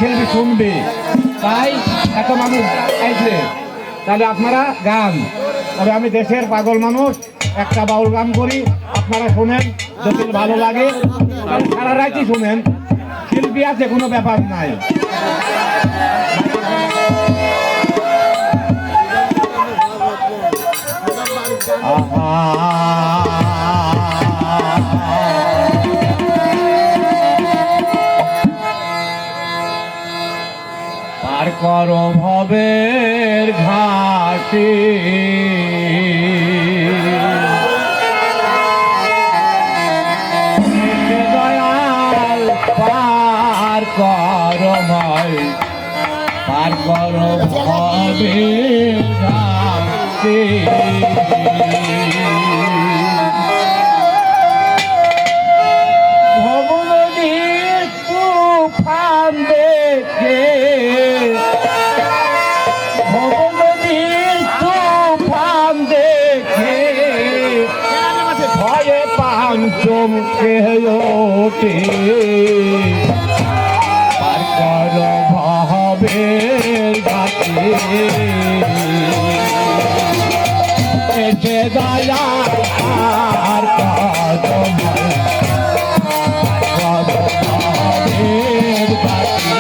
শিল্পী শুনবে, তাই এত মানুষ আইছে। তাহলে আপনারা গান, তবে আমি দেশের পাগল মানুষ, একটা বাউল গান করি, আপনারা শোনেন, যদি ভালো লাগে সারা রাতই শোনেন। শিল্পী আছে, কোনো ব্যাপার নাই। পার করো ভবের ঘাটে, দয়াল পার করো ভয়, পার করো ভবের ঘাটে। ভবনদীর তুফান দেখে, ভবনদীর তুফান দেখে ভয়ে পান চমকে ওঠে। পার করো ভবের ঘাটে, এসে দয়া আর করো ভয়, করো ভবের ঘাটে।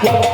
Wow.